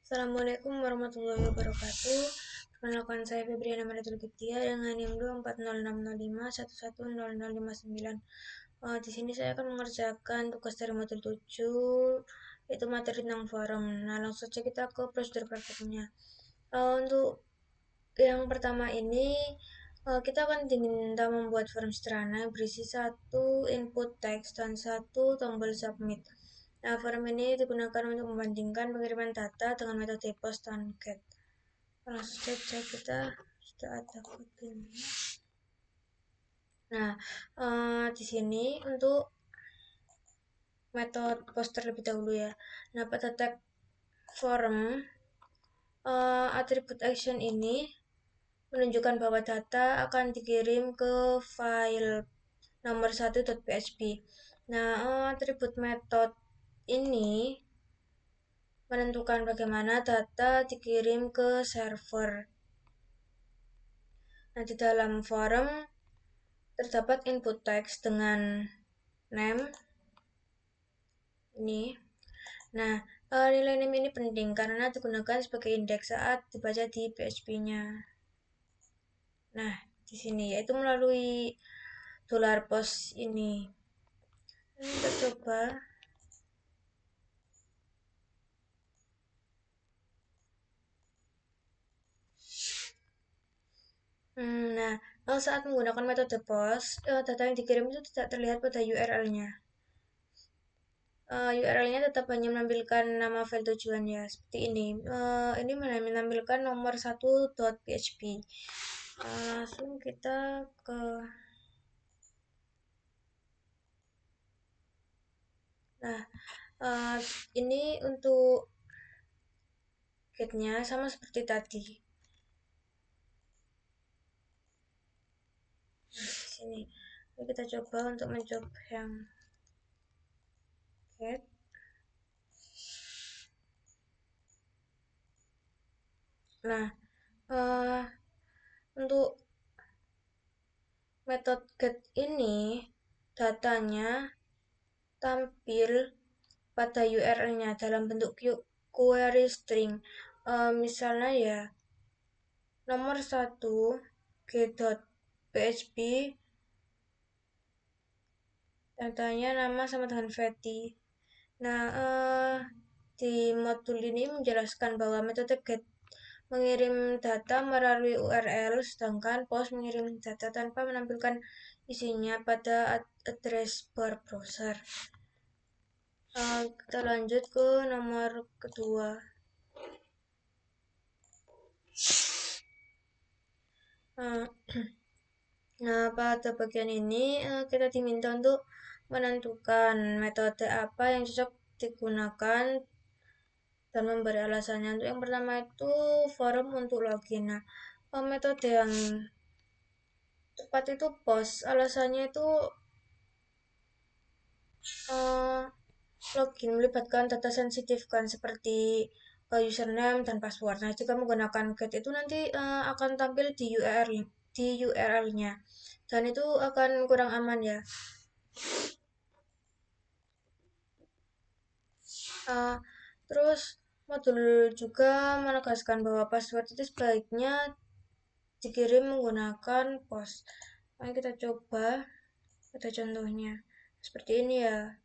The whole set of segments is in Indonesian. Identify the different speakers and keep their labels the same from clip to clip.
Speaker 1: Assalamualaikum warahmatullahi wabarakatuh. Perkenalkan saya Febriana Maritul Kiptia dengan NIM 24065110059. Di sini saya akan mengerjakan tugas dari modul 7 yaitu materi tentang forum. Nah, langsung saja kita ke prosedur prakteknya. Untuk yang pertama ini kita akan diminta membuat forum sederhana berisi satu input teks dan satu tombol submit. Nah, forum ini digunakan untuk membandingkan pengiriman data dengan metode post dan get. Langsung saja kita sudah ada kodenya. Nah, di sini untuk metode post terlebih dahulu ya. Nah, pada tag forum, atribut action ini menunjukkan bahwa data akan dikirim ke file nomor 1.php. Nah, atribut metode ini menentukan bagaimana data dikirim ke server. Nah, di dalam forum terdapat input text dengan name ini. Nah, nilai name ini penting karena digunakan sebagai indeks saat dibaca di PHP-nya. Nah, di sini yaitu melalui $post ini. Kita coba. Nah, saat menggunakan metode post, data yang dikirim itu tidak terlihat pada URL-nya. URL-nya tetap hanya menampilkan nama file tujuan ya, seperti ini. Ini menampilkan nomor 1.php. Langsung kita ke ini untuk get-nya sama seperti tadi. Nah, di sini. Ini kita coba untuk mencoba yang get. Nah, untuk metode get ini datanya tampil pada URL-nya dalam bentuk query string. Misalnya ya, nomor 1 get.php datanya nama sama dengan Fatty. Nah, di modul ini menjelaskan bahwa metode get mengirim data melalui URL, sedangkan post mengirim data tanpa menampilkan isinya pada address bar browser. Kita lanjut ke nomor kedua. Nah, pada bagian ini kita diminta untuk menentukan metode apa yang cocok digunakan dan memberi alasannya. Untuk yang pertama itu forum untuk login. Nah, metode yang tepat itu post. Alasannya itu login melibatkan data sensitif kan seperti username dan password. Nah, jika menggunakan get itu nanti akan tampil di URL-nya dan itu akan kurang aman ya. Terus modul juga menegaskan bahwa password itu sebaiknya dikirim menggunakan post. Mari kita coba, ada contohnya seperti ini ya.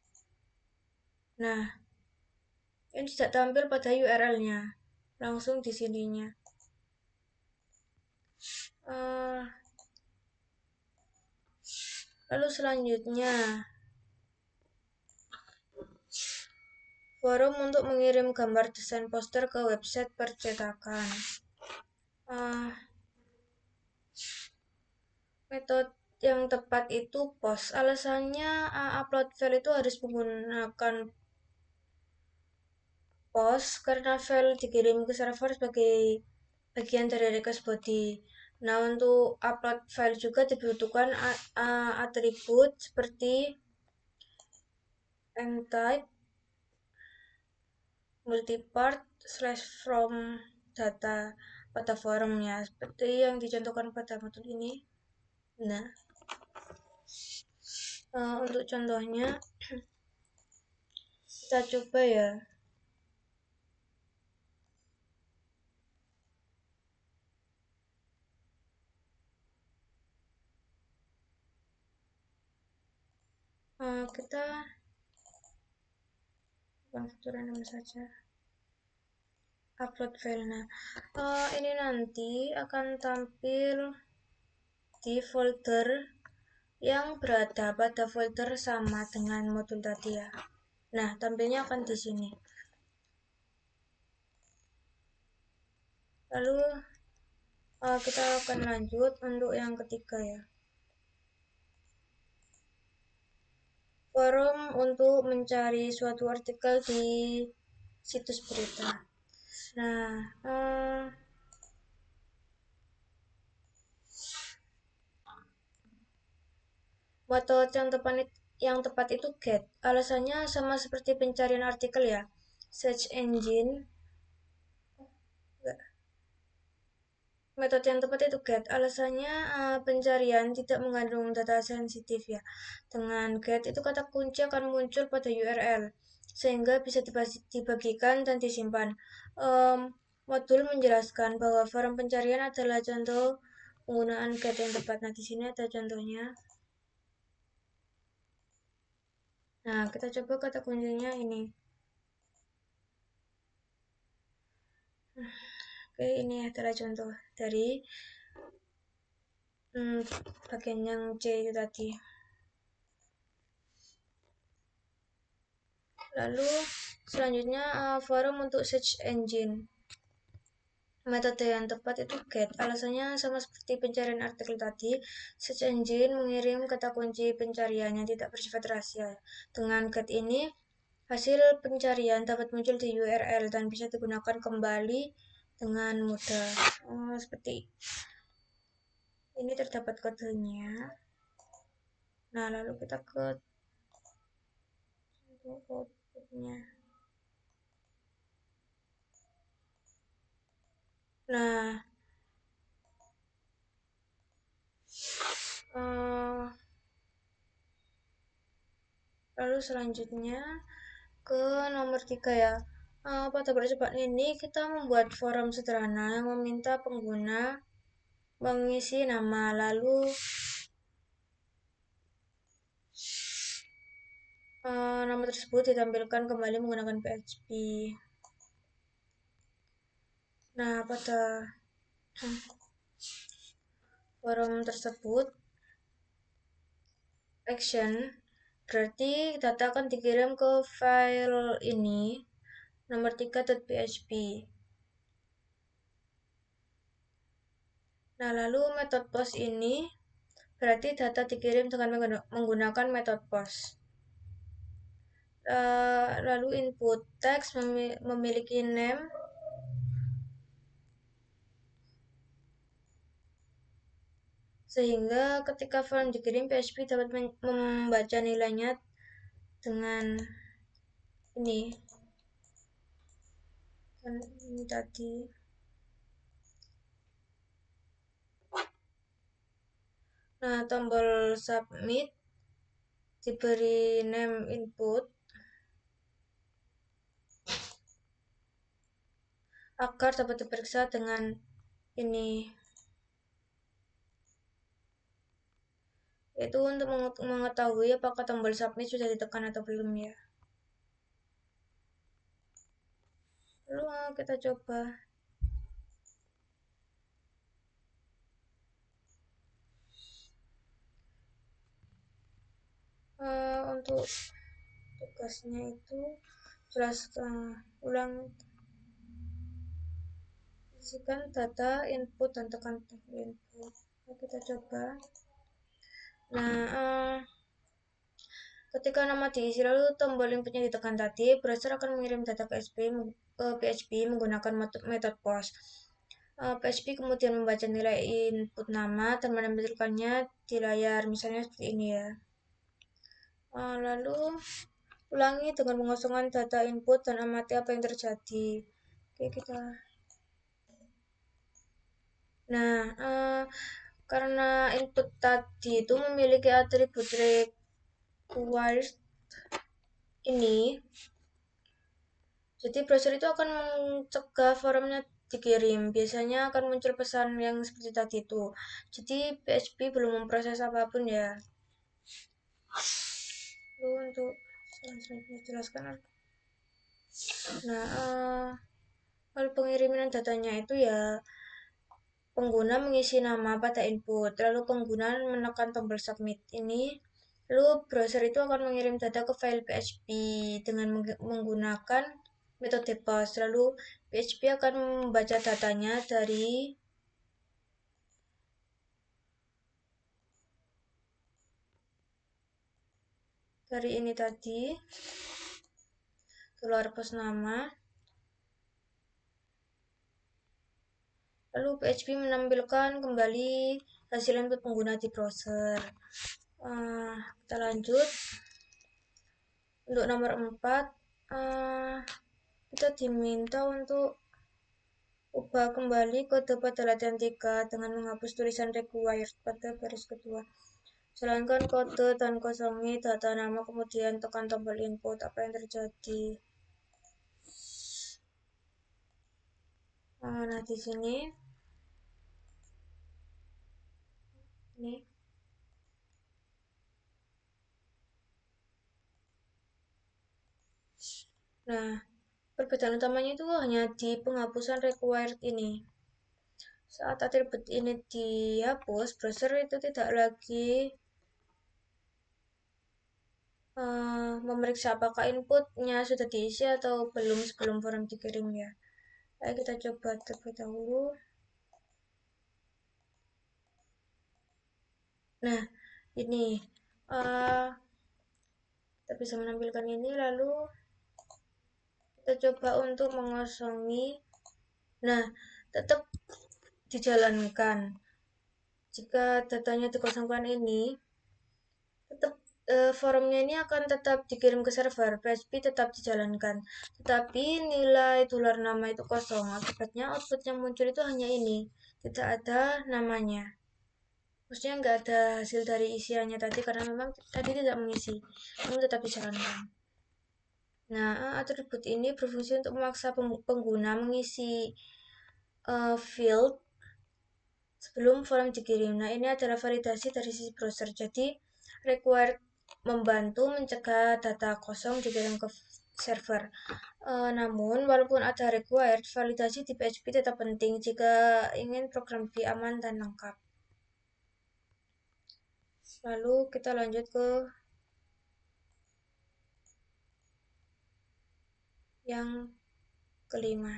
Speaker 1: Nah, ini tidak tampil pada URL-nya, langsung di sininya. Lalu selanjutnya forum untuk mengirim gambar desain poster ke website percetakan. Metode yang tepat itu post. Alasannya upload file itu harus menggunakan post karena file dikirim ke server sebagai bagian dari request body. Nah, untuk upload file juga dibutuhkan atribut seperti type multipart /from data pada forumnya seperti yang dicontohkan pada modul ini. Nah, untuk contohnya kita coba ya. Kita foto random saja, upload file. Nah, ini nanti akan tampil di folder yang berada pada folder sama dengan modul tadi ya. Nah, tampilnya akan di sini. Lalu kita akan lanjut untuk yang ketiga ya. Forum untuk mencari suatu artikel di situs berita. Nah, metode yang tepat itu get. Alasannya sama seperti pencarian artikel ya. Search engine. Metode yang tepat itu get. Alasannya pencarian tidak mengandung data sensitif ya. Dengan get itu kata kunci akan muncul pada URL sehingga bisa dibagikan dan disimpan. Modul menjelaskan bahwa forum pencarian adalah contoh penggunaan get yang tepat. Nah, di sini ada contohnya. Nah, kita coba kata kuncinya ini. Oke, ini adalah contoh dari bagian yang C itu tadi. Lalu selanjutnya forum untuk search engine. Metode yang tepat itu get. Alasannya sama seperti pencarian artikel tadi. Search engine mengirim kata kunci pencarian yang tidak bersifat rahasia. Dengan get ini, hasil pencarian dapat muncul di URL dan bisa digunakan kembali dengan mudah. Seperti ini terdapat kodenya. Nah, lalu kita ke outputnya. Nah, lalu selanjutnya ke nomor 3 ya. Pada percobaan ini kita membuat forum sederhana yang meminta pengguna mengisi nama, lalu nama tersebut ditampilkan kembali menggunakan PHP. Nah, pada forum tersebut action berarti data akan dikirim ke file ini nomor 3.php. Nah, lalu metode post ini berarti data dikirim dengan menggunakan metode post. Lalu input text memiliki name, sehingga ketika form dikirim PHP dapat membaca nilainya dengan ini dan ini tadi. Nah, tombol submit diberi name input agar dapat diperiksa dengan ini, yaitu untuk mengetahui apakah tombol submit sudah ditekan atau belum ya. Lalu kita coba. Untuk tugasnya itu jelaskan ulang, isikan data input dan tekan tombol input. Kita coba. Nah, ketika nama diisi lalu tombol inputnya ditekan tadi, browser akan mengirim data ke PHP menggunakan metode post. PHP kemudian membaca nilai input nama dan menampilkannya di layar, misalnya seperti ini ya. Lalu ulangi dengan pengosongan data input dan amati apa yang terjadi. Oke, kita. Nah, karena input tadi itu memiliki atribut required ini, jadi browser itu akan mencegah forumnya dikirim. Biasanya akan muncul pesan yang seperti tadi itu. Jadi PHP belum memproses apapun ya. Lalu untuk selanjutnya jelaskan. Nah, kalau pengiriman datanya itu ya pengguna mengisi nama pada input, lalu pengguna menekan tombol submit ini, lalu browser itu akan mengirim data ke file PHP dengan menggunakan metode post, lalu PHP akan membaca datanya dari ini tadi, keluar post nama, lalu PHP menampilkan kembali hasil input pengguna di browser. Kita lanjut. Untuk nomor 4, kita diminta untuk ubah kembali kode pada latihan 3 dengan menghapus tulisan required pada baris kedua. Jalankan kode dan kosongi data nama, kemudian tekan tombol input. Apa yang terjadi? Nah, di sini ini. Nah, perbedaan utamanya itu hanya di penghapusan required ini. Saat atribut ini dihapus, browser itu tidak lagi memeriksa apakah inputnya sudah diisi atau belum sebelum form dikirim ya. Ayo kita coba terlebih dahulu. Nah, ini kita bisa menampilkan ini, lalu kita coba untuk mengosongi. Nah, tetap dijalankan. Jika datanya dikosongkan ini, tetap forumnya ini akan tetap dikirim ke server, PHP tetap dijalankan. Tetapi nilai tular nama itu kosong. Akibatnya output yang muncul itu hanya ini, tidak ada namanya. Maksudnya nggak ada hasil dari isiannya tadi karena memang tadi tidak mengisi, namun tetap dijalankan. Nah, atribut ini berfungsi untuk memaksa pengguna mengisi field sebelum form dikirim. Nah, ini adalah validasi dari sisi browser. Jadi, required membantu mencegah data kosong dikirim ke server. Namun, walaupun ada required, validasi di PHP tetap penting jika ingin program lebih aman dan lengkap. Lalu kita lanjut ke yang kelima.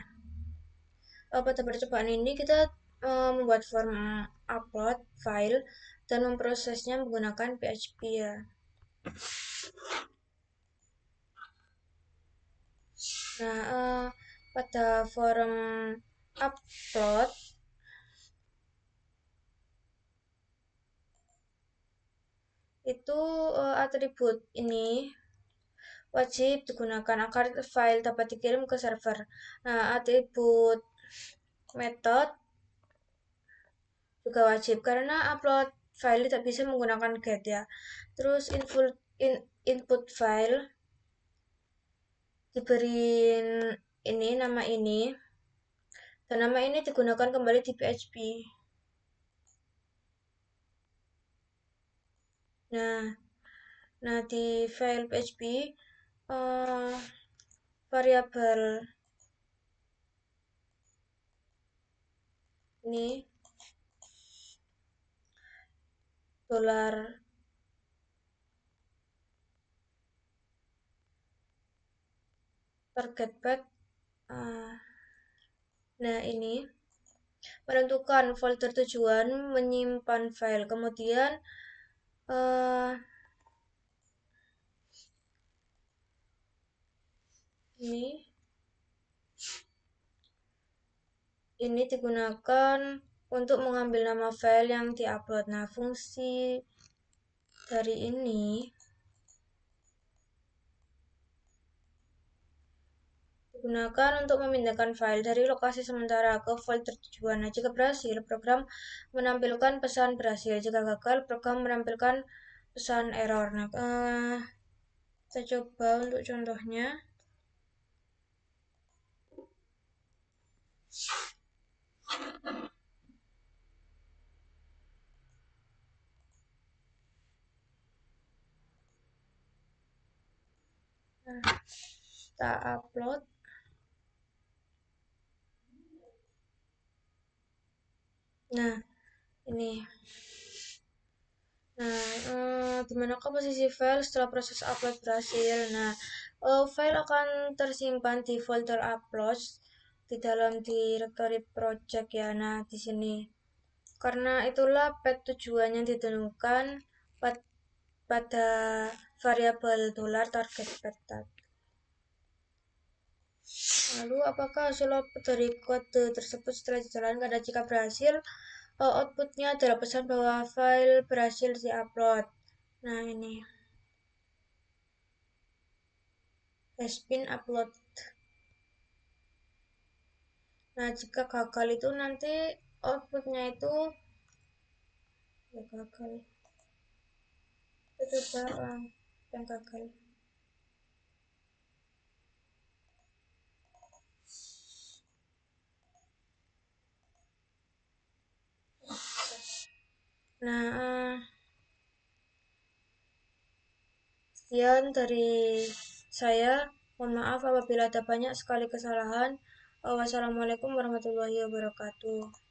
Speaker 1: Pada percobaan ini kita membuat form upload file dan memprosesnya menggunakan PHP ya. Nah, pada form upload itu atribut ini wajib digunakan agar file dapat dikirim ke server. Nah, atribut method juga wajib karena upload file tidak bisa menggunakan get ya. Terus input file diberi ini nama ini dan nama ini digunakan kembali di PHP. Nah, di file PHP variabel ini dolar target path. Nah, ini menentukan folder tujuan menyimpan file. Kemudian ini digunakan untuk mengambil nama file yang diupload. Nah, fungsi dari ini digunakan untuk memindahkan file dari lokasi sementara ke folder tujuan. Nah, jika berhasil, program menampilkan pesan berhasil. Jika gagal, program menampilkan pesan error. Nah, kita coba untuk contohnya. Nah, kita upload. Nah, ini. Nah, di manakah posisi file setelah proses upload berhasil? Nah, file akan tersimpan di folder uploads di dalam directory project ya. Nah, di sini. Karena itulah path tujuan yang ditentukan pada variabel $target path. Lalu, apakah hasil output dari kode tersebut setelah dijalankan dan jika berhasil, outputnya adalah pesan bahwa file berhasil diupload. Nah, ini has been uploaded. Nah, jika gagal itu nanti outputnya itu ya gagal. Itu coba yang gagal. Nah, sekian dari saya. Mohon maaf apabila ada banyak sekali kesalahan. Wassalamualaikum warahmatullahi wabarakatuh.